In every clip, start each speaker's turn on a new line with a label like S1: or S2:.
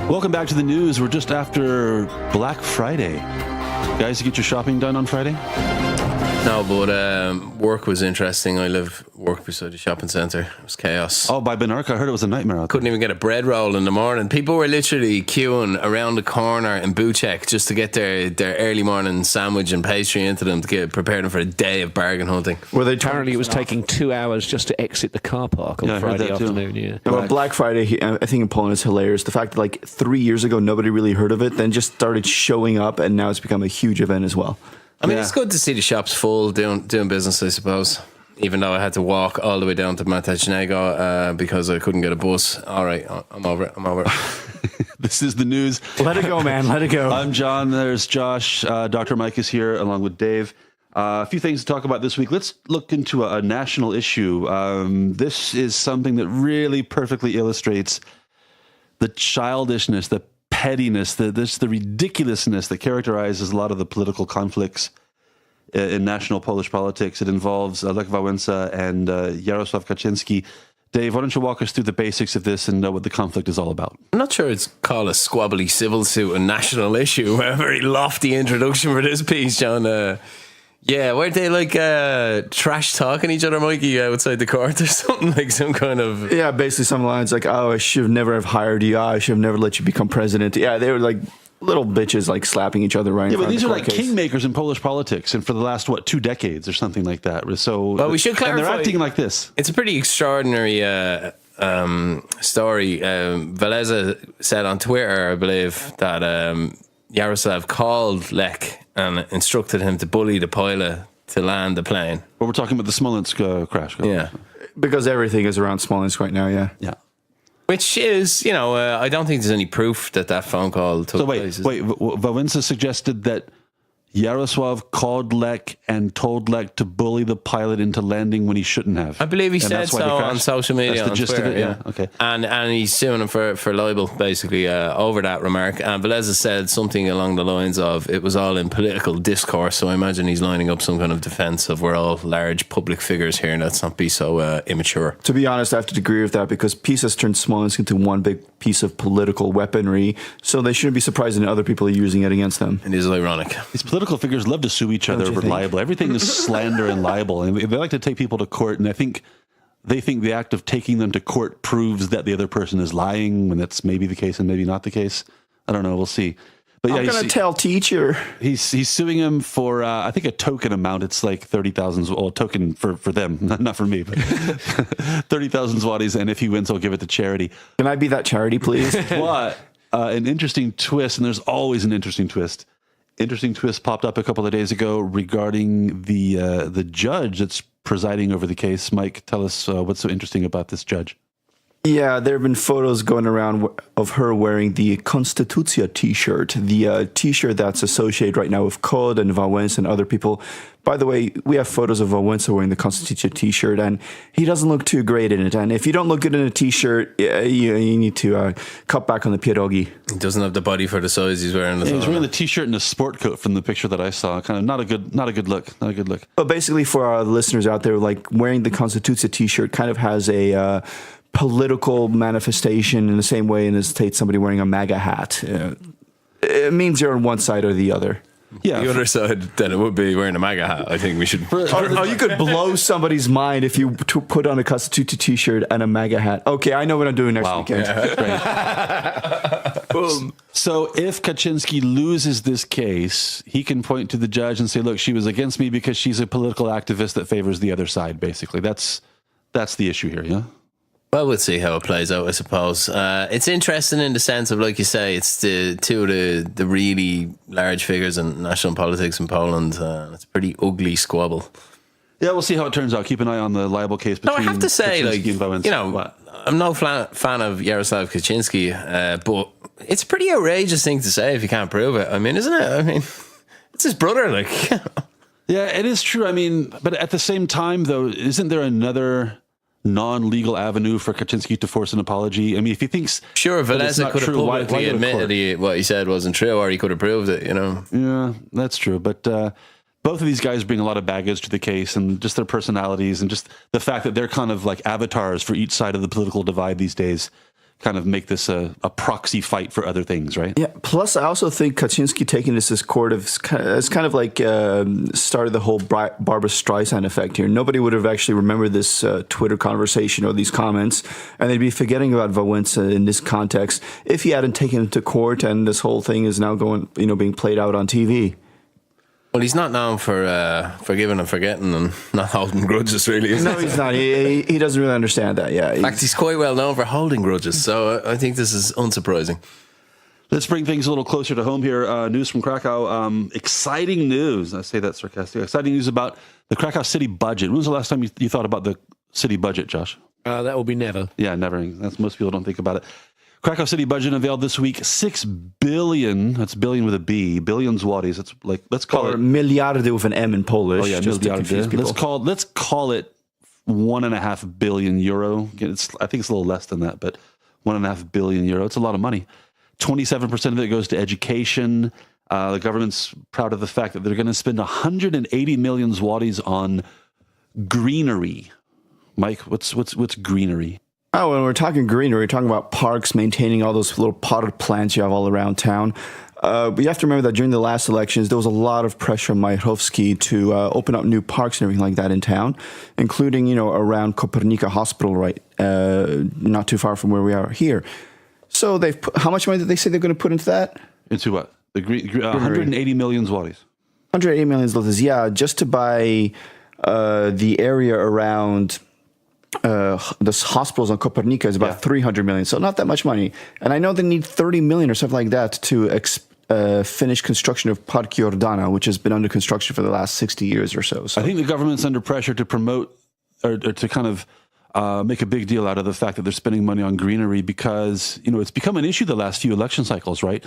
S1: Welcome back to the news. We're just after Black Friday. Guys, you get your shopping done on Friday?
S2: No, but work was interesting. I work beside a shopping centre. It was chaos.
S1: Oh, by Benarka, I heard it was a nightmare out there.
S2: Couldn't even get a bread roll in the morning. People were literally queuing around the corner in Buchek just to get their early morning sandwich and pastry into them to get prepared them for a day of bargain hunting.
S3: Well, apparently it was taking 2 hours just to exit the car park on Friday afternoon. Yeah.
S4: Well, Black Friday, I think in Poland is hilarious. The fact that like 3 years ago nobody really heard of it, then just started showing up, and now it's become a huge event as well.
S2: I mean, it's good to see the shops full, doing business, I suppose. Even though I had to walk all the way down to Matecnego because I couldn't get a bus. All right, I'm over it.
S1: This is the news.
S4: Let it go, man. Let it go.
S1: I'm John. There's Josh. Dr. Mike is here along with Dave. A few things to talk about this week. Let's look into a national issue. This is something that really perfectly illustrates the childishness, the pettiness, the ridiculousness that characterizes a lot of the political conflicts in national Polish politics. It involves Lech Wałęsa and Jarosław Kaczyński. Dave, why don't you walk us through the basics of this and know what the conflict is all about?
S2: I'm not sure it's called a squabbly civil suit a national issue. A very lofty introduction for this piece, John. Yeah, weren't they like trash talking each other, Mikey, outside the court or something? Like some kind of...
S4: Yeah, basically some lines like, oh, I should have never have hired you. I should have never let you become president. Yeah, they were like little bitches like slapping each other right in front of the court case.
S1: Yeah, but these are like kingmakers in Polish politics, and for the last, 2 decades or something like that. So,
S2: well, we should clarify.
S1: And they're acting like this.
S2: It's a pretty extraordinary story. Wałęsa said on Twitter, I believe, that Jarosław called Lech and instructed him to bully the pilot to land the plane.
S1: Well, we're talking about the Smolensk crash.
S2: Yeah.
S4: Because everything is around Smolensk right now, yeah.
S1: Yeah.
S2: Which is, I don't think there's any proof that phone call took place.
S1: Wait, Wałęsa suggested that Jarosław called Lech and told Lech to bully the pilot into landing when he shouldn't have.
S2: I believe he said so on social media.
S1: That's the gist
S2: Twitter,
S1: of it, yeah. Okay.
S2: And he's suing him for libel, basically, over that remark. And Wałęsa said something along the lines of, it was all in political discourse, so I imagine he's lining up some kind of defence of we're all large public figures here and let's not be so immature.
S4: To be honest, I have to agree with that because peace has turned Smolensk into one big piece of political weaponry, so they shouldn't be surprised that other people are using it against them.
S2: It is ironic.
S1: These political figures love to sue each other over libel. Everything is slander and libel, and they like to take people to court, and I think they think the act of taking them to court proves that the other person is lying, when that's maybe the case and maybe not the case. I don't know. We'll see. But
S4: I'm going to tell teacher.
S1: He's suing him for, I think, a token amount. It's like 30,000, well, token for them, not for me, but 30,000 zlotys. And if he wins, I'll give it to charity.
S4: Can I be that charity, please?
S1: But an interesting twist, and there's always an interesting twist. Interesting twist popped up a couple of days ago regarding the judge that's presiding over the case. Mike, tell us what's so interesting about this judge.
S4: Yeah, there have been photos going around of her wearing the Konstytucja t-shirt, the t-shirt that's associated right now with KOD and Wałęsa and other people. By the way, we have photos of Wałęsa wearing the Konstytucja t-shirt, and he doesn't look too great in it. And if you don't look good in a t-shirt, you need to cut back on the pierogi.
S2: He doesn't have the body for the size he's wearing.
S1: Yeah, he's wearing the t-shirt and a sport coat from the picture that I saw. Kind of not a good look.
S4: But basically, for our listeners out there, like wearing the Konstytucja t-shirt kind of has a political manifestation in the same way in the States somebody wearing a MAGA hat. It means you're on one side or the other.
S2: Yeah, the other side, then it would be wearing a MAGA hat. I think we should...
S4: you could blow somebody's mind if you put on a Konstytucja t-shirt and a MAGA hat. Okay, I know what I'm doing next weekend.
S1: Yeah, boom. So if Kaczyński loses this case, he can point to the judge and say, look, she was against me because she's a political activist that favors the other side, basically. That's the issue here, yeah?
S2: Well, we'll see how it plays out, I suppose. It's interesting in the sense of, like you say, it's two of the really large figures in national politics in Poland. It's a pretty ugly squabble.
S1: Yeah, we'll see how it turns out. Keep an eye on the libel case between
S2: I have to say,
S1: Kaczyński and Wałęsa.
S2: I'm no fan of Jarosław Kaczyński, but it's a pretty outrageous thing to say if you can't prove it. I mean, isn't it? I mean, it's his brother, like.
S1: Yeah, it is true. I mean, but at the same time, though, isn't there another non-legal avenue for Kaczyński to force an apology? I mean, if he thinks...
S2: Sure, Wałęsa could have publicly admitted what he said wasn't true, or he could have proved it,
S1: Yeah, that's true. But both of these guys bring a lot of baggage to the case, and just their personalities, and just the fact that they're kind of like avatars for each side of the political divide these days kind of make this a proxy fight for other things, right?
S4: Yeah. Plus, I also think Kaczyński taking this as court of it's kind of like started the whole Barbra Streisand effect here. Nobody would have actually remembered this Twitter conversation or these comments, and they'd be forgetting about Wałęsa in this context if he hadn't taken him to court, and this whole thing is now being played out on TV.
S2: Well, he's not known for forgiving and forgetting and not holding grudges, really. Is
S4: No, he's not. He doesn't really understand that. Yeah.
S2: In fact, he's quite well known for holding grudges, so I think this is unsurprising.
S1: Let's bring things a little closer to home here. News from Krakow. Exciting news. I say that sarcastically. Exciting news about the Krakow city budget. When was the last time you thought about the city budget, Josh?
S3: That will be never.
S1: Yeah, never. That's most people don't think about it. Krakow city budget unveiled this week. 6 billion. That's billion with a B. Billion zlotys. It's like, let's call it
S4: miliardy with an M in Polish.
S1: Oh yeah,
S4: just to confuse people.
S1: Let's call it 1.5 billion euro. I think it's a little less than that, but 1.5 billion euro. It's a lot of money. 27% of it goes to education. The government's proud of the fact that they're going to spend 180 million zlotys on greenery. Mike, what's greenery?
S4: Oh, when we're talking greenery, we're talking about parks, maintaining all those little potted plants you have all around town. But you have to remember that during the last elections, there was a lot of pressure on Majchrowski to open up new parks and everything like that in town, including, around Kopernika Hospital, right, not too far from where we are here. So they've put, how much money did they say they're going to put into that?
S1: Into what? The 180 million zlotys.
S4: 180 million zlotys, yeah, just to buy the area around this hospitals on Kopernika is about 300 million, so not that much money. And I know they need 30 million or something like that to finish construction of Park Jordana, which has been under construction for the last 60 years or so.
S1: I think the government's under pressure to promote or to kind of make a big deal out of the fact that they're spending money on greenery because, it's become an issue the last few election cycles, right?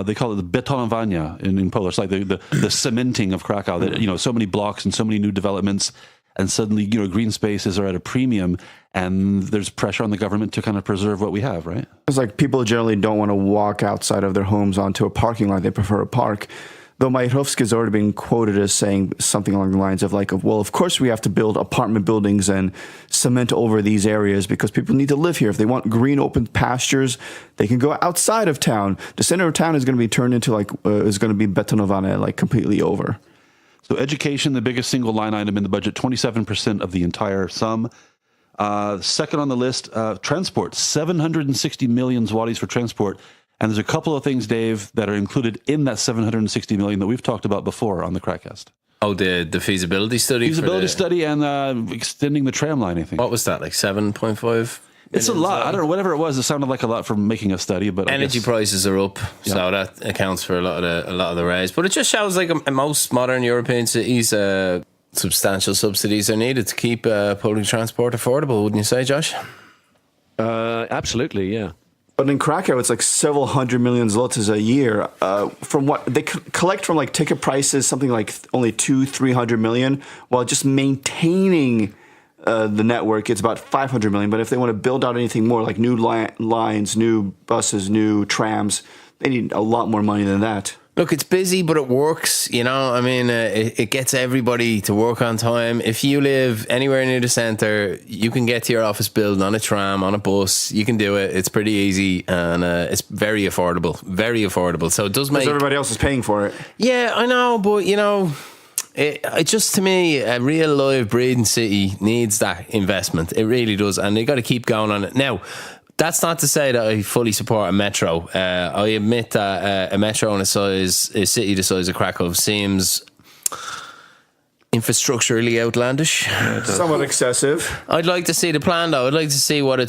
S1: They call it the betonowania in Polish, like the cementing of Krakow, that, so many blocks and so many new developments. And suddenly, green spaces are at a premium, and there's pressure on the government to kind of preserve what we have, right?
S4: It's like people generally don't want to walk outside of their homes onto a parking lot. They prefer a park. Though Majchrowski has already been quoted as saying something along the lines of well, of course we have to build apartment buildings and cement over these areas because people need to live here. If they want green open pastures, they can go outside of town. The center of town is going to be turned into is going to be betonowane, completely over.
S1: So education, the biggest single line item in the budget, 27% of the entire sum. Second on the list, transport, 760 million zlotys for transport. And there's a couple of things, Dave, that are included in that 760 million that we've talked about before on the KrakCast.
S2: Oh, the feasibility study?
S1: Feasibility study and extending the tram line, I think.
S2: What was that, 7.5?
S1: It's a lot. I don't know. Whatever it was, it sounded like a lot for making a study. But
S2: energy prices are up, so that accounts for a lot of the raise. But it just shows in most modern European cities, substantial subsidies are needed to keep public transport affordable. Wouldn't you say, Josh?
S3: Absolutely, yeah.
S4: But in Krakow, it's several hundred million zlotys a year. From what they collect from ticket prices, something like only 200-300 million, while just maintaining the network, it's about 500 million. But if they want to build out anything more, like new lines, new buses, new trams, they need a lot more money than that.
S2: Look, it's busy, but it works. It gets everybody to work on time. If you live anywhere near the centre, you can get to your office building on a tram, on a bus. You can do it. It's pretty easy, and it's very affordable. Very affordable. So it does make...
S4: Because everybody else is paying for it.
S2: Yeah, I know, but, it just, to me, a real live breathing city needs that investment. It really does, and they got to keep going on it. Now, that's not to say that I fully support a metro. I admit that a metro in a city the size of Krakow seems infrastructurally outlandish.
S4: Somewhat excessive.
S2: I'd like to see the plan, though. I'd like to see what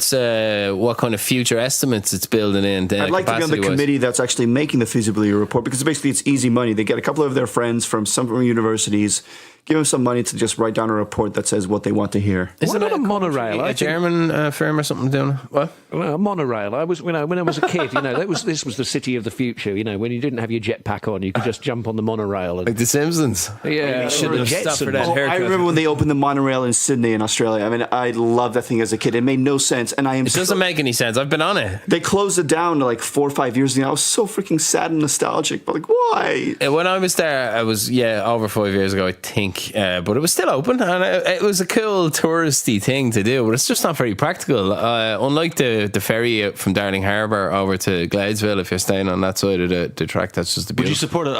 S2: kind of future estimates it's building in.
S4: I'd like to be on the committee that's actually making the feasibility report, because basically it's easy money. They get a couple of their friends from some universities, give them some money to just write down a report that says what they want to hear.
S3: Isn't it a monorail?
S2: A German firm or something doing what?
S3: Well, a monorail. I was, when I was a kid, this was the city of the future. When you didn't have your jetpack on, you could just jump on the monorail.
S2: Like the Simpsons.
S3: Yeah,
S2: should have stopped for that haircut.
S4: I remember when they opened the monorail in Sydney in Australia. I mean, I loved that thing as a kid. It made no sense, and
S2: it doesn't make any sense. I've been on it.
S4: They closed it down 4 or 5 years ago. I was so freaking sad and nostalgic. But why?
S2: When I was there, I was over 5 years ago. I think think. But it was still open, and it was a cool touristy thing to do, but it's just not very practical. Unlike the ferry from Darling Harbour over to Gladesville, if you're staying on that side of the track, that's just a beautiful.
S1: Would you support an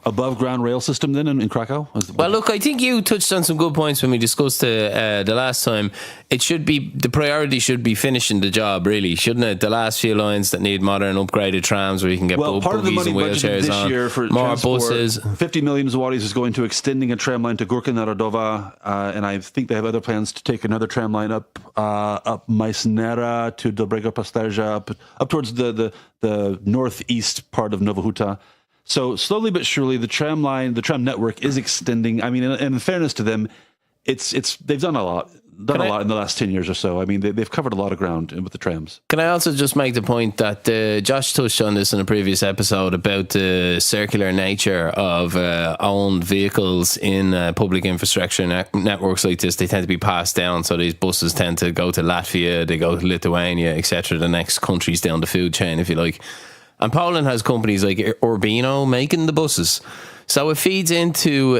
S1: above ground rail system then in Krakow?
S2: Well, look, I think you touched on some good points when we discussed the last time. The priority should be finishing the job, really, shouldn't it? The last few lines that need modern upgraded trams where you can get
S1: part of the
S2: buggies
S1: money
S2: and
S1: budgeted
S2: wheelchairs
S1: this year for
S2: more
S1: transport,
S2: buses.
S1: 50 million zlotys is going to extending a tram line to Górka Narodowa, and I think they have other plans to take another tram line up Majsnera to Dobrego Pasterza, up towards the northeast part of Nowa Huta. So slowly but surely, the tram network is extending. I mean, in fairness to them, they've done a lot in the last 10 years or so. I mean, they've covered a lot of ground with the trams.
S2: Can I also just make the point that Josh touched on this in a previous episode about the circular nature of owned vehicles in public infrastructure networks like this. They tend to be passed down, so these buses tend to go to Latvia, they go to Lithuania, etc. The next countries down the food chain, if you like. And Poland has companies like Urbino making the buses. So it feeds into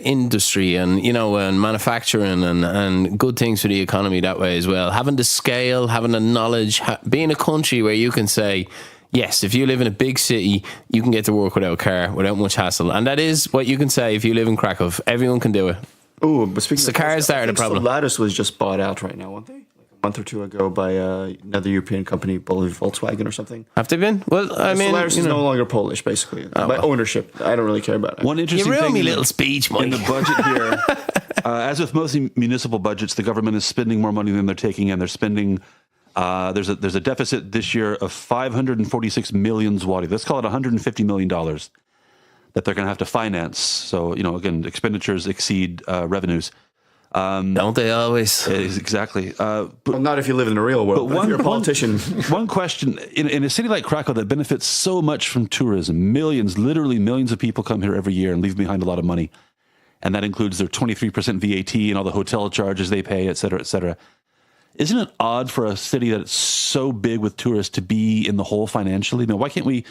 S2: industry and, and manufacturing and good things for the economy that way as well. Having the scale, having the knowledge, being a country where you can say, yes, if you live in a big city, you can get to work without a car, without much hassle. And that is what you can say if you live in Krakow. Everyone can do it.
S4: Oh, but speaking
S2: of cars, that are the problem.
S4: Lattice was just bought out right now, weren't they? Month or two ago by another European company, probably Volkswagen or something.
S2: Have they been? Well, I mean,
S4: Solaris is no longer Polish, basically. By ownership, I don't really care about it.
S1: One interesting thing
S2: me little speech, Mike.
S1: in the budget here, as with most municipal budgets, the government is spending more money than they're taking in. They're spending. There's a deficit this year of 546 million zloty. Let's call it 150 million dollars that they're going to have to finance. So again, expenditures exceed revenues.
S2: Don't they always?
S1: Exactly.
S4: Well, not if you live in the real world. But if you're a politician.
S1: One question, in a city like Krakow that benefits so much from tourism, literally millions of people come here every year and leave behind a lot of money. And that includes their 23% VAT and all the hotel charges they pay, et cetera, et cetera. Isn't it odd for a city that's so big with tourists to be in the hole financially? Why can't we...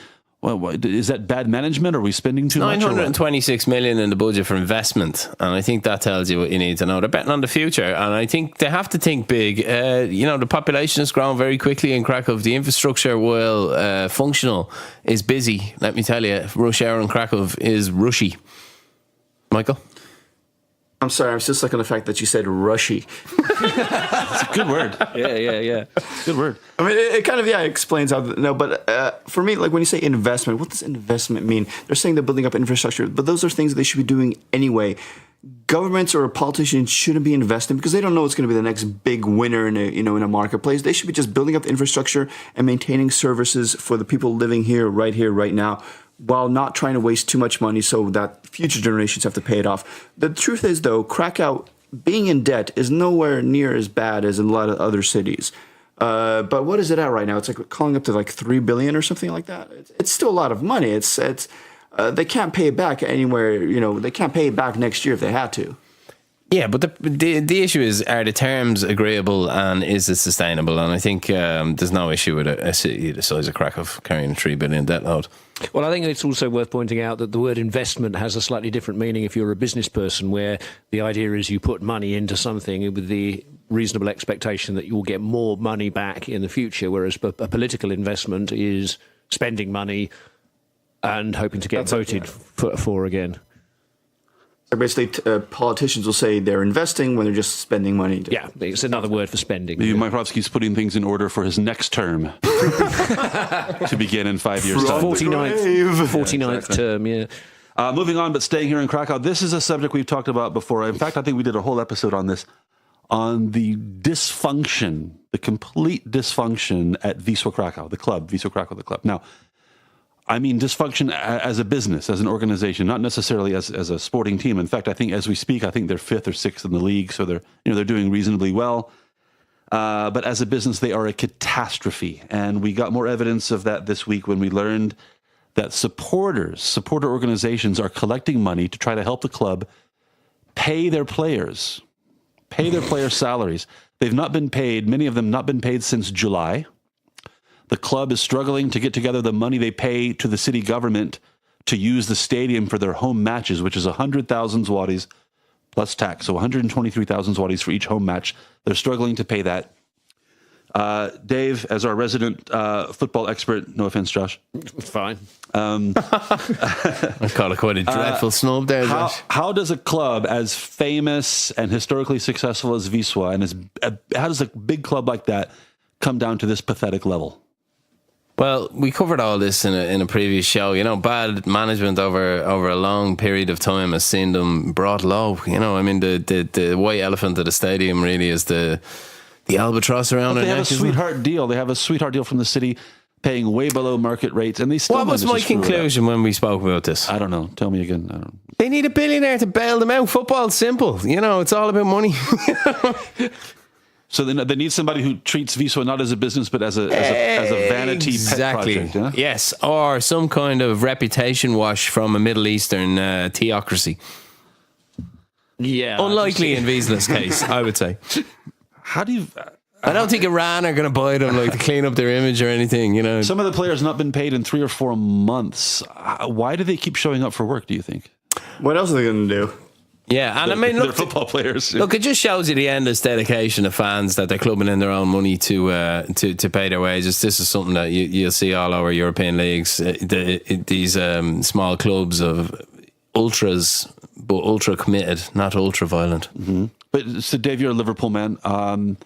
S1: Well, is that bad management? Are we spending too much?
S2: 926 million in the budget for investment, and I think that tells you what you need to know. They're betting on the future, and I think they have to think big. The population has grown very quickly in Krakow. The infrastructure, while functional, is busy. Let me tell you, rush hour in Krakow is rushy. Michael?
S4: I'm sorry, I'm still stuck on the fact that you said rushy.
S1: It's a good word.
S3: Yeah.
S1: Good word.
S4: I mean, it kind of, explains how, but for me, like when you say investment, what does investment mean? They're saying they're building up infrastructure, but those are things that they should be doing anyway. Governments or politicians shouldn't be investing because they don't know what's going to be the next big winner in a marketplace. They should be just building up the infrastructure and maintaining services for the people living here, right now, while not trying to waste too much money so that future generations have to pay it off. The truth is, though, Krakow being in debt is nowhere near as bad as in a lot of other cities. But what is it at right now? It's like calling up to like 3 billion or something like that. It's still a lot of money. They can't pay it back anywhere. They can't pay it back next year if they had to.
S2: Yeah, but the issue is, are the terms agreeable and is it sustainable? And I think there's no issue with a city the size of Krakow carrying a 3 billion debt load.
S3: Well, I think it's also worth pointing out that the word investment has a slightly different meaning if you're a business person, where the idea is you put money into something with the reasonable expectation that you'll get more money back in the future, whereas a political investment is spending money and hoping to get voted for again.
S4: So basically, politicians will say they're investing when they're just spending money.
S3: Yeah, it's another word for spending.
S1: Majkowski's putting things in order for his next term to begin in 5 years' time.
S3: 49th term, yeah.
S1: Moving on, but staying here in Krakow, this is a subject we've talked about before. In fact, I think we did a whole episode on this, on the dysfunction, the complete dysfunction at Wisła Kraków, the club, Wisła Kraków, the club. Now, I mean dysfunction as a business, as an organization, not necessarily as a sporting team. In fact, I think as we speak, I think they're 5th or 6th in the league, so they're doing reasonably well. But as a business, they are a catastrophe, and we got more evidence of that this week when we learned that supporter organizations are collecting money to try to help the club pay their players salaries. They've not been paid. Many of them not been paid since July. The club is struggling to get together the money they pay to the city government to use the stadium for their home matches, which is 100,000 zlotys plus tax. So 123,000 zlotys for each home match. They're struggling to pay that. Dave, as our resident football expert, no offense, Josh.
S3: Fine.
S2: I call it quite a dreadful snub there, Josh.
S1: How does a club as famous and historically successful as Wisła, and how does a big club like that come down to this pathetic level?
S2: Well, we covered all this in a previous show. You know, bad management over a long period of time has seen them brought low. You know, I mean, the white elephant of the stadium really is the albatross around it.
S1: They have a sweetheart deal. They have a sweetheart deal from the city, paying way below market rates, and they still.
S2: What was my conclusion when we spoke about this?
S1: I don't know. Tell me again. I don't know.
S2: They need a billionaire to bail them out. Football's simple. You know, it's all about money.
S1: So they need somebody who treats Wisła not as a business, but as a vanity pet project. Yeah?
S2: Yes, or some kind of reputation wash from a Middle Eastern theocracy.
S3: Yeah.
S2: Unlikely in Wisła's case, I would say.
S1: How do you...
S2: I don't think Iran are going to buy them like to clean up their image or anything, you know.
S1: Some of the players not been paid in 3 or 4 months. Why do they keep showing up for work, do you think?
S4: What else are they going to do?
S2: Yeah, and I mean,
S1: they're
S2: look,
S1: football players.
S2: Look, it just shows you the endless dedication of fans that they're clubbing in their own money to pay their wages. This is something that you'll see all over European leagues. These small clubs of ultras, but ultra committed, not ultra violent.
S1: Mm-hmm. But so, Dave, you're a Liverpool man.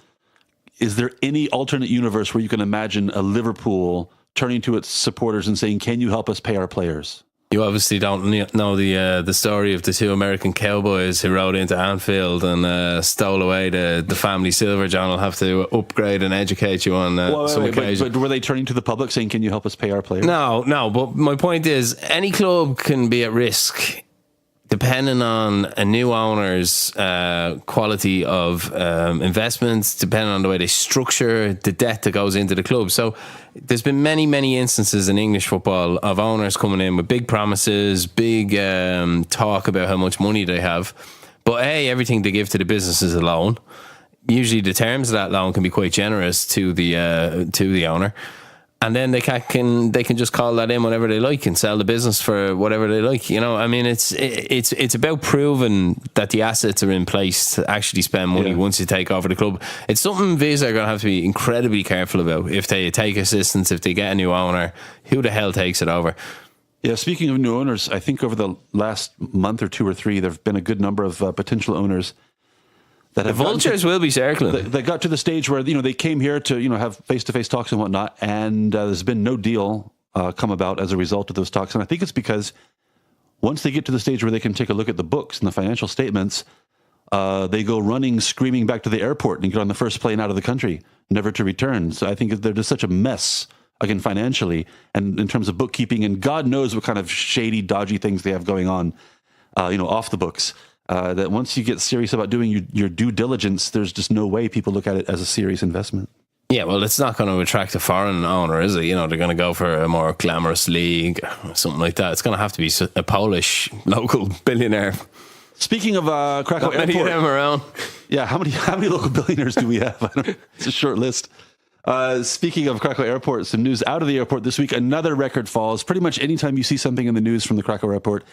S1: Is there any alternate universe where you can imagine a Liverpool turning to its supporters and saying, "Can you help us pay our players"?
S2: You obviously don't know the story of the 2 American cowboys who rode into Anfield and stole away the family silver. John will have to upgrade and educate you on some occasion.
S1: But were they turning to the public saying, "Can you help us pay our players"?
S2: No. But my point is, any club can be at risk depending on a new owner's quality of investments, depending on the way they structure the debt that goes into the club. So there's been many, many instances in English football of owners coming in with big promises, big talk about how much money they have. But everything they give to the business is a loan. Usually the terms of that loan can be quite generous to the owner. And then they can just call that in whenever they like and sell the business for whatever they like. You know, I mean, it's about proving that the assets are in place to actually spend money once you take over the club. It's something Wisła are going to have to be incredibly careful about. If they take assistance, if they get a new owner, who the hell takes it over?
S1: Yeah, speaking of new owners, I think over the last month or 2 or 3, there have been a good number of potential owners.
S2: The vultures will be circling.
S1: They got to the stage where they came here to have face-to-face talks and whatnot, and there's been no deal come about as a result of those talks. And I think it's because once they get to the stage where they can take a look at the books and the financial statements, they go running, screaming back to the airport and get on the first plane out of the country, never to return. So I think they're just such a mess, again, financially and in terms of bookkeeping, and God knows what kind of shady, dodgy things they have going on, off the books. That once you get serious about doing your due diligence, there's just no way people look at it as a serious investment.
S2: Yeah, well, it's not going to attract a foreign owner, is it? They're going to go for a more glamorous league or something like that. It's going to have to be a Polish local billionaire.
S1: Speaking of Krakow Airport,
S2: many of them around.
S1: Yeah, how many local billionaires do we have? I don't know. It's a short list. Speaking of Krakow Airport, some news out of the airport this week. Another record falls. Pretty much anytime you see something in the news from the Krakow Airport,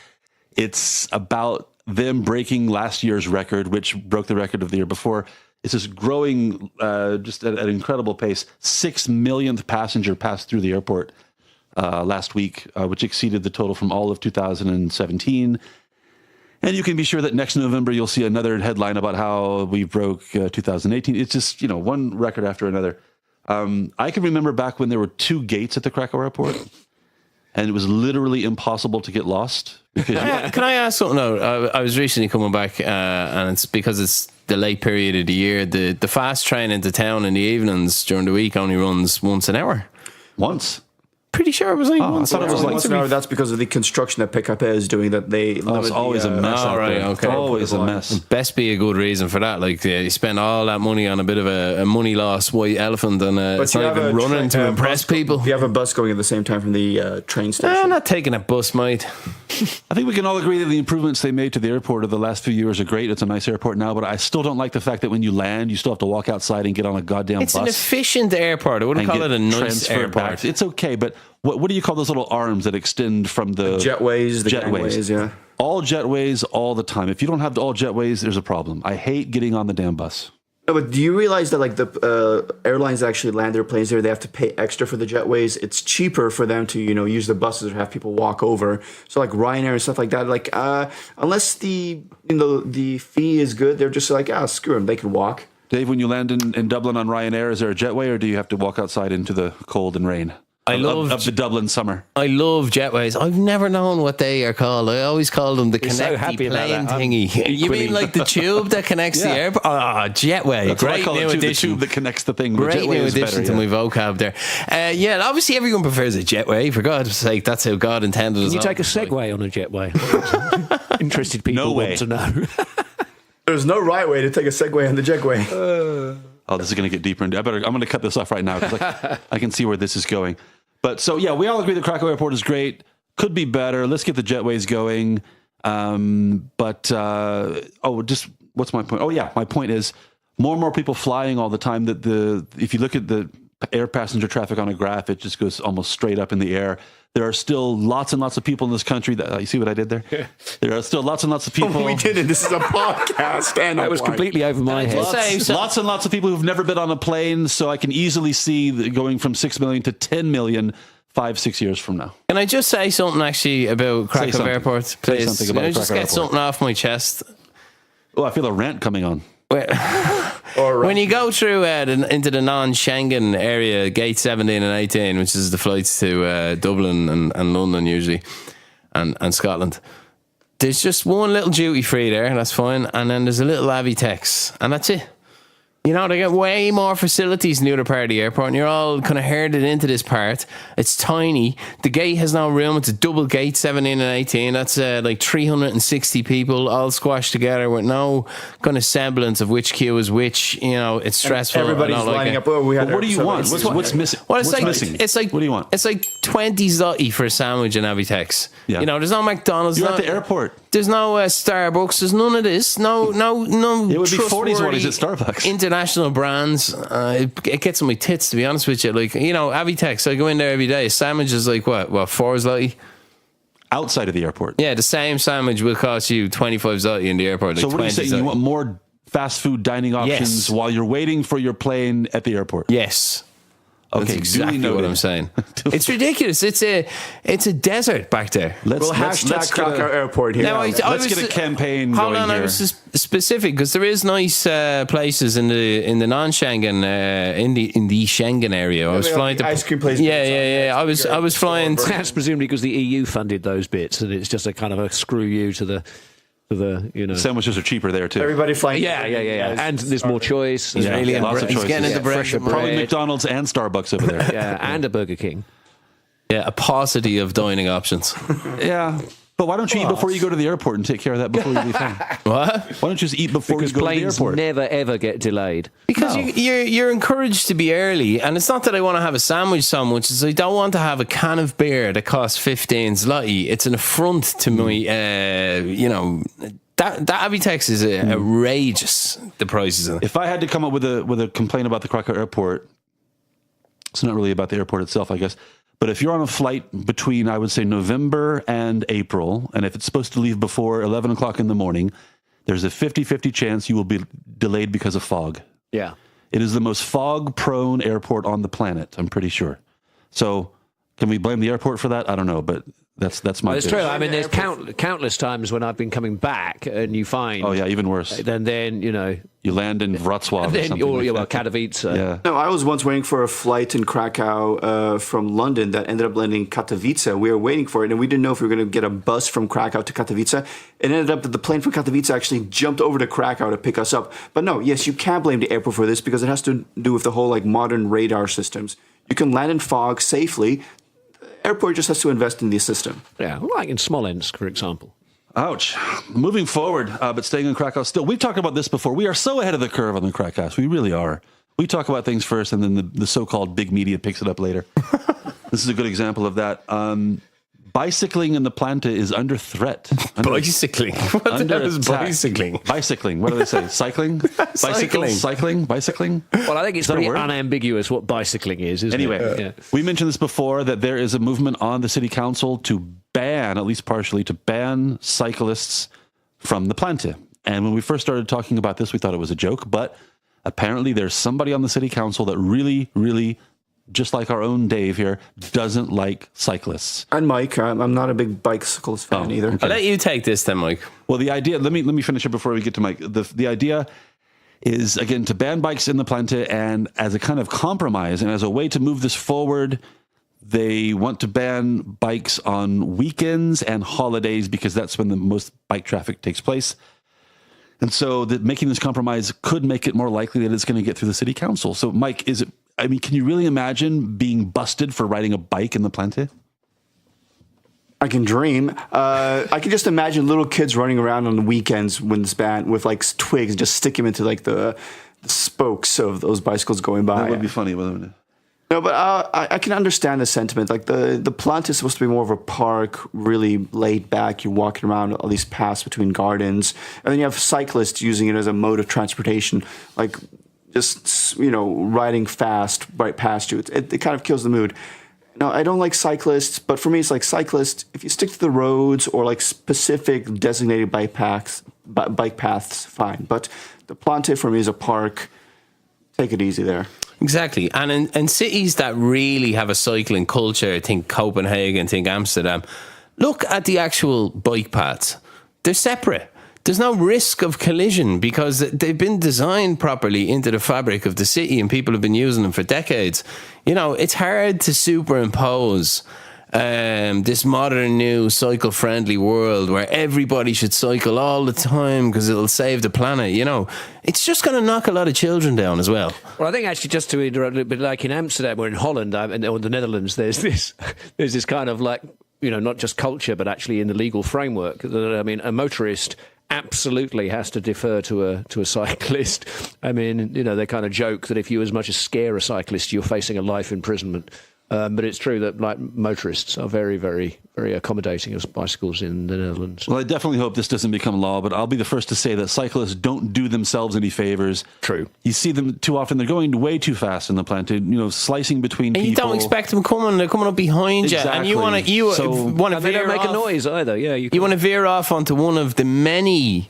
S1: it's about them breaking last year's record, which broke the record of the year before. It's just growing just at an incredible pace. 6 millionth passenger passed through the airport last week, which exceeded the total from all of 2017. And you can be sure that next November you'll see another headline about how we broke 2018. It's just, one record after another. I can remember back when there were 2 gates at the Krakow Airport, and it was literally impossible to get lost.
S2: Can I ask something? No, I was recently coming back, and it's because it's the late period of the year. The fast train into town in the evenings during the week only runs once an hour.
S1: Once?
S2: Pretty sure it was only once.
S4: I thought it was once an hour. That's because of the construction that PKP is doing. That they
S1: it's always a mess.
S2: Okay.
S1: Always a mess.
S2: Best be a good reason for that. Like you spend all that money on a bit of a money loss white elephant, and it's not even running to impress people.
S4: You have a bus going at the same time from the train station.
S2: I'm not taking a bus, mate.
S1: I think we can all agree that the improvements they made to the airport over the last few years are great. It's a nice airport now, but I still don't like the fact that when you land, you still have to walk outside and get on a goddamn
S2: It's
S1: bus.
S2: an efficient airport. I wouldn't call it a nice
S1: transferred
S2: airport.
S1: back. It's okay, but what do you call those little arms that extend from the
S4: Jetways, the
S1: jetways?
S4: gangways, yeah.
S1: All jetways all the time. If you don't have all jetways, there's a problem. I hate getting on the damn bus.
S4: No, but do you realize that like the airlines that actually land their planes there, they have to pay extra for the jetways? It's cheaper for them to use the buses or have people walk over. So like Ryanair and stuff like that, like unless the fee is good, they're just like screw them, they can walk.
S1: Dave, when you land in Dublin on Ryanair, is there a jetway or do you have to walk outside into the cold and rain? Of the Dublin summer.
S2: I love jetways. I've never known what they are called. I always call them the
S3: You're so
S2: connecty
S3: happy about
S2: plane
S3: that.
S2: thingy. You mean like the tube that connects the airport? jetway.
S1: That's what I
S2: Great
S1: call
S2: new
S1: it too,
S2: addition.
S1: the tube that connects the thing.
S2: Great
S1: The jetway
S2: new
S1: is
S2: addition
S1: better,
S2: to my vocab there. Obviously everyone prefers a jetway. For God's sake, that's how God intended it.
S3: Can you take a Segway on a jetway? Interested people
S1: No way.
S3: want to know.
S4: There's no right way to take a Segway on the jetway.
S1: Oh, this is going to get deeper. I'm going to cut this off right now because I can see where this is going. But so, yeah, we all agree the Krakow airport is great. Could be better. Let's get the jetways going. Just what's my point? Oh, yeah, my point is more and more people flying all the time. If you look at the air passenger traffic on a graph, it just goes almost straight up in the air. There are still lots and lots of people in this country that you see what I did there? There are still lots and lots of people.
S4: We didn't. This is a podcast. And
S3: That was completely over my head.
S1: Lots and lots of people who've never been on a plane, so I can easily see going from 6 million to 10 million 5-6 years from now.
S2: Can I just say something actually about Krakow
S1: something.
S2: Airport,
S1: Say
S2: please?
S1: something about
S2: Can I just
S1: Krakow
S2: get
S1: Airport.
S2: something off my chest?
S1: Oh, I feel a rant coming on.
S2: When you go through into the non-Schengen area, gate 17 and 18, which is the flights to Dublin and London usually, and Scotland, there's just one little duty free there, and that's fine, and then there's a little Avitex, and that's it. You know, they get way more facilities in the other part of the airport, and you're all kind of herded into this part. It's tiny. The gate has no room. It's a double gate, 17 and 18. That's like 360 people all squashed together with no kind of semblance of which queue is which. You know, it's stressful.
S4: Everybody's lining up. Oh, we had
S1: What do you want? What's missing?
S2: Well, it's
S1: What's
S2: like
S1: missing?
S2: it's like
S1: What do you want?
S2: It's like 20 zloty for a sandwich in Avitex.
S1: Yeah.
S2: You know, there's no McDonald's.
S1: You're
S2: no,
S1: at the airport.
S2: There's no Starbucks. There's none of this. No.
S1: It would be 40
S2: trustworthy
S1: zlotys at Starbucks.
S2: International brands. It gets on my tits, to be honest with you. Like, you know, Avitex, I go in there every day. A sandwich is like what 4 zloty?
S1: Outside of the airport.
S2: Yeah, the same sandwich will cost you 25 zloty in the airport. Like
S1: So what are you
S2: 20
S1: saying? You
S2: zloty.
S1: want more fast food dining options while you're waiting for your plane at the airport?
S2: Yes.
S1: Okay,
S2: That's exactly
S1: duly
S2: what
S1: noted.
S2: I'm saying. It's ridiculous. It's a desert back there.
S1: Let's
S4: hashtag
S1: get
S4: Krakow Airport here.
S2: Now,
S1: let's get a campaign
S2: Hold
S1: going
S2: on,
S1: here.
S2: I was specific because there is nice places in the non-Schengen in the Schengen area. I was
S4: like
S2: flying to
S4: ice cream places.
S2: Yeah. I was flying.
S3: That's presumably because the EU funded those bits, and it's just a kind of a screw you to the
S1: Sandwiches are cheaper there too.
S4: Everybody flying.
S3: Yeah. And there's more choice.
S2: Israeli
S1: lots of
S2: bread. He's
S1: choices.
S2: getting into
S3: Yeah,
S2: bread.
S3: fresher
S1: Probably
S3: bread.
S1: McDonald's and Starbucks over there.
S3: Yeah, and a Burger King.
S2: Yeah, a paucity of dining options.
S1: Yeah. But why don't you eat before you go to the airport and take care of that before you leave home?
S2: What?
S1: Why don't you just eat before
S3: Because
S1: you go to the
S3: planes
S1: airport?
S3: never ever get delayed.
S2: Because you're encouraged to be early, and it's not that I want to have a sandwich so much as I don't want to have a can of beer that costs 15 zloty. It's an affront to my, that Avitex is outrageous. The prices in it.
S1: If I had to come up with a complaint about the Krakow airport, it's not really about the airport itself, I guess. But if you're on a flight between, I would say, November and April, and if it's supposed to leave before 11 o'clock in the morning, there's a 50-50 chance you will be delayed because of fog.
S3: Yeah.
S1: It is the most fog-prone airport on the planet, I'm pretty sure. So can we blame the airport for that? I don't know, but that's my
S3: Well, it's
S1: pitch.
S3: true. I mean, there's countless times when I've been coming back and you find...
S1: Oh, yeah, even worse.
S3: Then you know...
S1: You land in Wrocław or
S3: Then
S1: something
S3: you're
S1: like that.
S3: Katowice.
S1: Yeah.
S4: No, I was once waiting for a flight in Krakow from London that ended up landing in Katowice. We were waiting for it, and we didn't know if we were going to get a bus from Krakow to Katowice. It ended up that the plane from Katowice actually jumped over to Krakow to pick us up. But no, yes, you can't blame the airport for this because it has to do with the whole modern radar systems. You can land in fog safely. The airport just has to invest in the system.
S3: Yeah, like in Smolensk, for example.
S1: Ouch. Moving forward, but staying in Krakow still. We've talked about this before. We are so ahead of the curve on the KrakCast. We really are. We talk about things first, and then the so-called big media picks it up later. This is a good example of that. bicycling in the Planty is under threat.
S2: Bicycling? What the hell is bicycling?
S1: Bicycling. What do they say? Cycling? Bicycling?
S3: Well, I think it's pretty unambiguous what bicycling is, isn't it?
S1: We mentioned this before, that there is a movement on the city council to ban, at least partially, to ban cyclists from the Planty. And when we first started talking about this, we thought it was a joke, but apparently there's somebody on the city council that really, really, just like our own Dave here, doesn't like cyclists.
S4: And Mike, I'm not a big bicycles fan either.
S2: I'll let you take this then, Mike.
S1: Well, the idea, let me finish it before we get to Mike. The idea is, again, to ban bikes in the Planty, and as a kind of compromise and as a way to move this forward, they want to ban bikes on weekends and holidays because that's when the most bike traffic takes place. And so that making this compromise could make it more likely that it's going to get through the city council. So, Mike, can you really imagine being busted for riding a bike in the Planty?
S4: I can dream. I can just imagine little kids running around on the weekends when it's banned with like twigs and just stick them into like the spokes of those bicycles going by.
S1: That would be funny, wouldn't it?
S4: No, but I can understand the sentiment. Like the Planty is supposed to be more of a park, really laid back. You're walking around all these paths between gardens, and then you have cyclists using it as a mode of transportation, like just riding fast right past you. It kind of kills the mood. No, I don't like cyclists, but for me, it's like cyclists. If you stick to the roads or like specific designated bike paths, fine. But the Planty for me is a park. Take it easy there.
S2: Exactly. And in cities that really have a cycling culture, think Copenhagen, think Amsterdam, look at the actual bike paths. They're separate. There's no risk of collision because they've been designed properly into the fabric of the city and people have been using them for decades. It's hard to superimpose this modern new cycle-friendly world where everybody should cycle all the time because it'll save the planet. It's just going to knock a lot of children down as well.
S3: Well, I think actually, just to interrupt a little bit, like in Amsterdam or in Holland or the Netherlands, there's this kind of like, not just culture, but actually in the legal framework. I mean, a motorist absolutely has to defer to a cyclist. I mean, they kind of joke that if you as much as scare a cyclist, you're facing a life imprisonment. But it's true that like motorists are very, very, very accommodating of bicycles in the Netherlands.
S1: Well, I definitely hope this doesn't become law, but I'll be the first to say that cyclists don't do themselves any favors.
S3: True.
S1: You see them too often. They're going way too fast in the Planty, slicing between people.
S2: And you don't expect them coming. They're coming up behind you. And you want to veer
S3: they don't make a noise either. Yeah,
S2: you want to veer off onto one of the many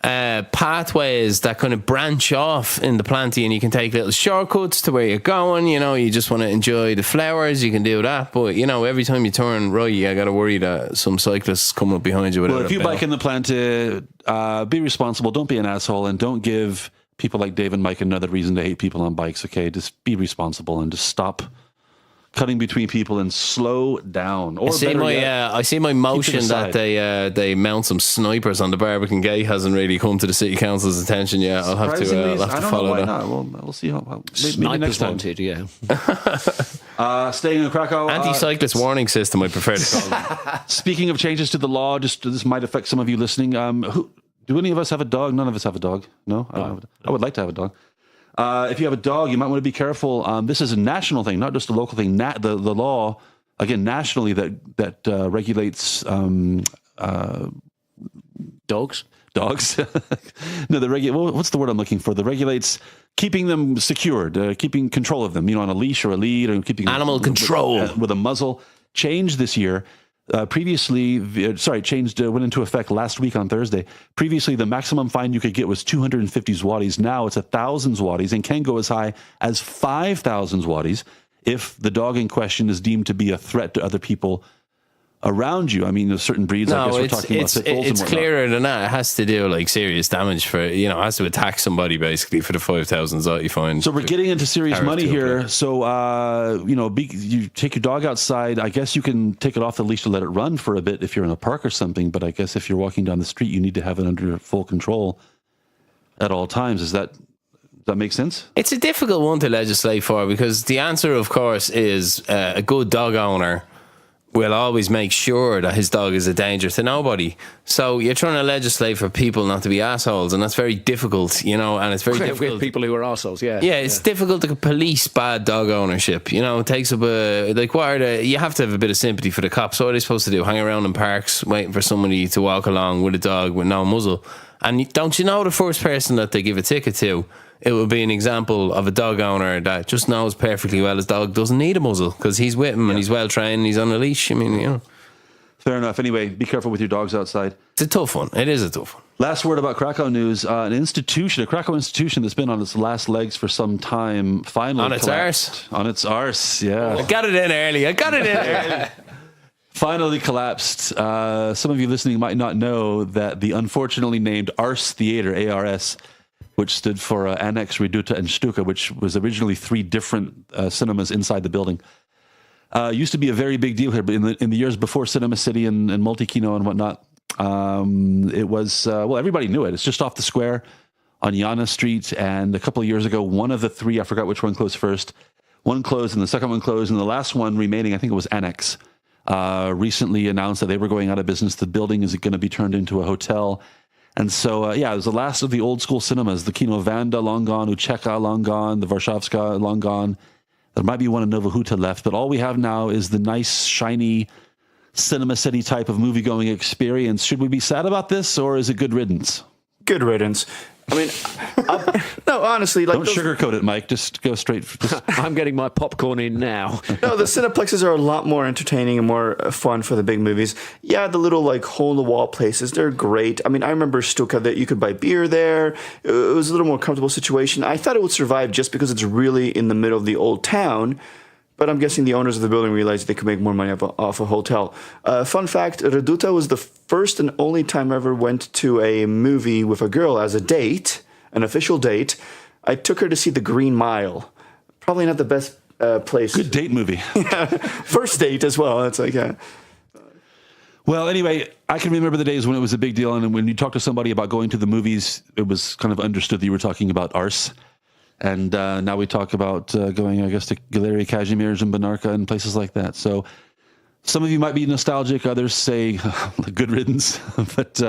S2: pathways that kind of branch off in the Planty, and you can take little shortcuts to where you're going. You just want to enjoy the flowers, you can do that, but every time you turn right, you got to worry that some cyclists coming up behind you.
S1: Well, if you bike in the Planty, be responsible, don't be an asshole, and don't give people like Dave and Mike another reason to hate people on bikes. Okay, just be responsible and just stop cutting between people and slow down. Or
S2: I see my motion that they mount some snipers on the Barbican Gate hasn't really come to the city council's attention yet. I'll have to follow that.
S1: Not. We'll see how
S3: maybe next time. Wanted, yeah.
S1: Staying in Krakow,
S2: anti-cyclist warning system, I prefer to call it.
S1: Speaking of changes to the law, this might affect some of you listening. Do any of us have a dog? None of us have a dog. No, I would like to have a dog. If you have a dog, you might want to be careful. This is a national thing, not just a local thing. The law, again, nationally that regulates
S3: dogs.
S1: No, what's the word I'm looking for? That regulates keeping them secured, keeping control of them, on a leash or a lead, or keeping
S2: animal control
S1: with a muzzle. Changed this year. Previously, went into effect last week on Thursday. Previously, the maximum fine you could get was 250 zlotys. Now it's 1,000 zlotys and can go as high as 5,000 zlotys if the dog in question is deemed to be a threat to other people around you. I mean, there's certain breeds. I guess we're talking about pit bulls.
S2: It's clearer than that. It has to do like serious damage for it has to attack somebody basically for the 5,000 zloty fine.
S1: So we're getting into serious money here. So you take your dog outside. I guess you can take it off the leash to let it run for a bit if you're in a park or something. But I guess if you're walking down the street, you need to have it under full control at all times. Does that make sense?
S2: It's a difficult one to legislate for because the answer, of course, is a good dog owner will always make sure that his dog is a danger to nobody. So you're trying to legislate for people not to be assholes, and that's very difficult, and it's very difficult.
S3: With people who are assholes, yeah.
S2: Yeah, it's difficult to police bad dog ownership. It takes up you have to have a bit of sympathy for the cops. So what are they supposed to do? Hang around in parks waiting for somebody to walk along with a dog with no muzzle? And don't you know the first person that they give a ticket to, it will be an example of a dog owner that just knows perfectly well his dog doesn't need a muzzle because he's with him and he's well trained and he's on a leash.
S1: Fair enough. Anyway, be careful with your dogs outside.
S2: It's a tough one. It is a tough one.
S1: Last word about Krakow news. A Krakow institution that's been on its last legs for some time, finally
S2: on its
S1: collapsed.
S2: arse?
S1: On its arse, yeah.
S2: I got it in early.
S1: Finally collapsed. Some of you listening might not know that the unfortunately named ARS Theater, ARS, which stood for Annex, Reduta, and Stuka, which was originally 3 different cinemas inside the building. Used to be a very big deal here, but in the years before Cinema City and Multikino and whatnot, it was, everybody knew it. It's just off the square on Yana Street, and a couple of years ago, one of the 3, I forgot which one closed first, one closed and the second one closed, and the last one remaining, I think it was Annex, recently announced that they were going out of business. The building is going to be turned into a hotel. And so, it was the last of the old school cinemas. The Kino Vanda, long gone. Ucieka, long gone. The Warszawska, long gone. There might be one in Nowa Huta left. But all we have now is the nice, shiny Cinema City type of movie-going experience. Should we be sad about this, or is it good riddance?
S4: Good riddance. I mean, no, honestly,
S1: don't sugarcoat it, Mike. Just go straight.
S3: I'm getting my popcorn in now.
S4: No, the Cineplexes are a lot more entertaining and more fun for the big movies. Yeah, the little hole-in-the-wall places, they're great. I mean, I remember Stuka that you could buy beer there. It was a little more comfortable situation. I thought it would survive just because it's really in the middle of the old town. But I'm guessing the owners of the building realized they could make more money off a hotel. Fun fact, Reduta was the first and only time I ever went to a movie with a girl as a date, an official date. I took her to see The Green Mile. Probably not the best place.
S1: Good date movie.
S4: First date as well. It's
S1: Well, anyway, I can remember the days when it was a big deal, and when you talk to somebody about going to the movies, it was kind of understood that you were talking about arse. And now we talk about going, I guess, to Galeria Kazimierz and Bonarka and places like that. So some of you might be nostalgic. Others say good riddance. But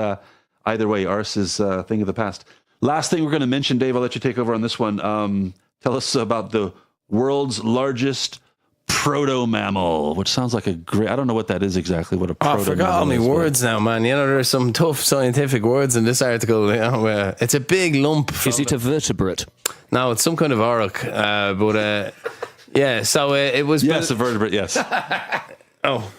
S1: either way, arse is a thing of the past. Last thing we're going to mention, Dave, I'll let you take over on this one. Tell us about the world's largest proto-mammal, which sounds like a great... I don't know what that is exactly, what a proto-mammal is.
S2: I forgot all my words now, man. There's some tough scientific words in this article. It's a big lump.
S3: Is it a vertebrate?
S2: No, it's some kind of auroch. So it was...
S1: Yes, a vertebrate, yes.
S2: Oh,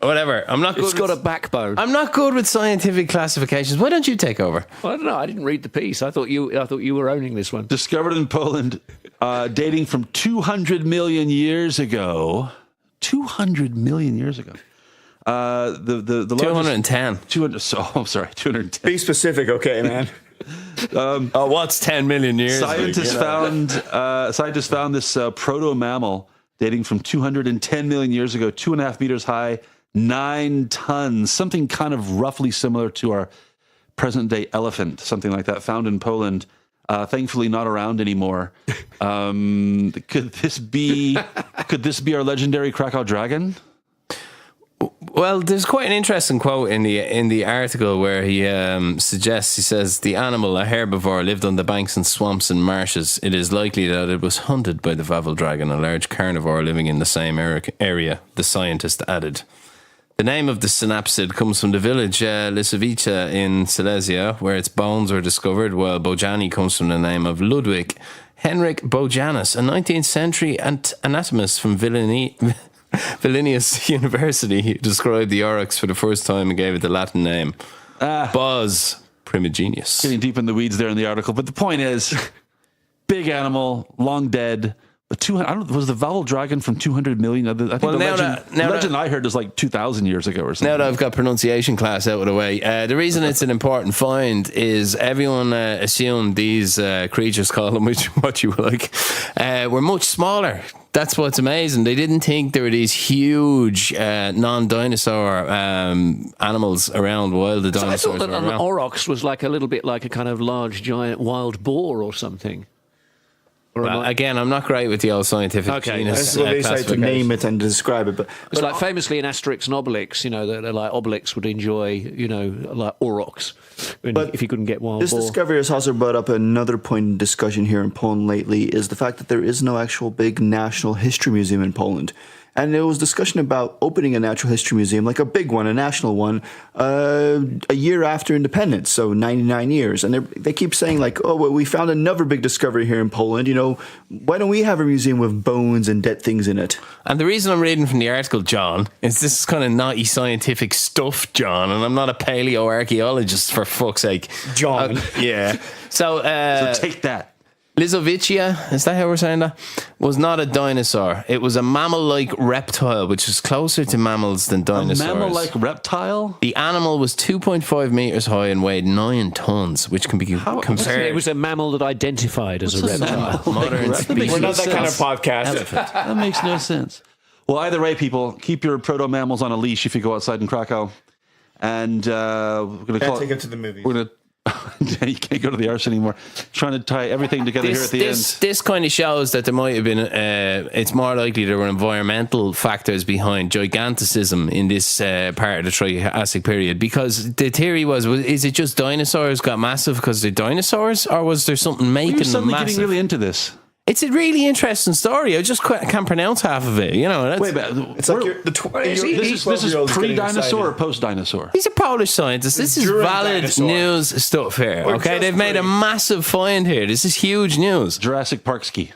S2: whatever. I'm not good.
S3: It's got a backbone.
S2: I'm not good with scientific classifications. Why don't you take over?
S3: Well, I don't know. I didn't read the piece. I thought you were owning this one.
S1: Discovered in Poland, dating from 200 million years ago. 200 million years ago. The
S2: 210.
S1: 210.
S4: Be specific, okay, man.
S2: What's 10 million years?
S1: Scientists found this proto-mammal dating from 210 million years ago, 2.5 meters high, 9 tons, something kind of roughly similar to our present-day elephant, something like that, found in Poland. Thankfully, not around anymore. Could this be our legendary Krakow dragon?
S2: Well, there's quite an interesting quote in the article where he says the animal, a herbivore, lived on the banks and swamps and marshes. It is likely that it was hunted by the Wawel dragon, a large carnivore living in the same area, the scientist added. The name of the synapsid comes from the village Lisovice in Silesia, where its bones were discovered, while Bojani comes from the name of Ludwig Henrik Bojanus, a 19th century anatomist from Vilnius University, who described the aurochs for the first time and gave it the Latin name Bos primigenius.
S1: Getting deep in the weeds there in the article, but the point is, big animal, long dead. Was the Wawel dragon from 200 million? I think the legend I heard is like 2,000 years ago or something.
S2: Now that I've got pronunciation class out of the way, the reason it's an important find is everyone assumed these creatures, call them what you like, were much smaller. That's what's amazing. They didn't think there were these huge non-dinosaur animals around while the dinosaurs were around.
S3: I thought that an aurochs was like a little bit like a kind of large, giant wild boar or something.
S2: Well, again, I'm not great with the old scientific genus.
S4: That's what they say to name it and describe it. But
S3: It's like famously in Asterix and Obelix, that like Obelix would enjoy, like aurochs if he couldn't get wild
S4: this
S3: boar.
S4: discovery has also brought up another point in discussion here in Poland lately, is the fact that there is no actual big national history museum in Poland. And there was discussion about opening a natural history museum, like a big one, a national one, a year after independence, so 99 years. And they keep saying, like, oh, well, we found another big discovery here in Poland. Why don't we have a museum with bones and dead things in it?
S2: And the reason I'm reading from the article, John, is this is kind of naughty scientific stuff, John, and I'm not a paleoarchaeologist, for fuck's sake.
S4: John.
S2: Yeah. So
S1: take that.
S2: Lizovicia, is that how we're saying that? Was not a dinosaur. It was a mammal-like reptile, which is closer to mammals than dinosaurs.
S1: A mammal-like reptile?
S2: The animal was 2.5 meters high and weighed 9 tons, which can be compared.
S3: It was a mammal that identified as a reptile.
S2: Modern species.
S5: We're not that kind of podcast.
S1: That makes no sense. Well, either way, people, keep your proto-mammals on a leash if you go outside in Krakow. And we're going to call
S5: take
S1: it...
S5: it to the movies.
S1: We're going to... You can't go to the ARS anymore. Trying to tie everything together here at the end.
S2: This kind of shows that there might have been, it's more likely there were environmental factors behind giganticism in this part of the Triassic period, because the theory was is it just dinosaurs got massive because they're dinosaurs, or was there something making
S1: You're
S2: them
S1: suddenly
S2: massive?
S1: getting really into this.
S2: It's a really interesting story. I just can't pronounce half of it. That's,
S1: Wait, but
S5: It's like
S1: this is pre-dinosaur or post-dinosaur?
S2: these are Polish scientists. This is
S5: During
S2: valid
S5: dinosaur.
S2: news stuff here.
S5: Or
S2: Okay,
S5: just
S2: they've made a
S5: pre.
S2: massive find here. This is huge news.
S1: Jurassic Park ski.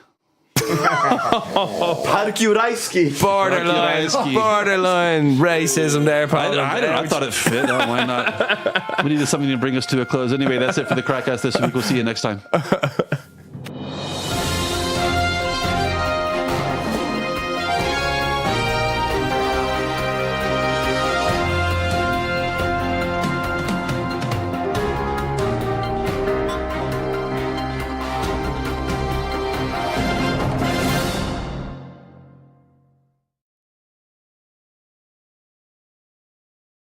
S4: Park Jurajski.
S2: Borderline racism there, Paul.
S1: I thought it fit. Why not? We needed something to bring us to a close. Anyway, that's it for the KrakCast this week. We'll see you next time.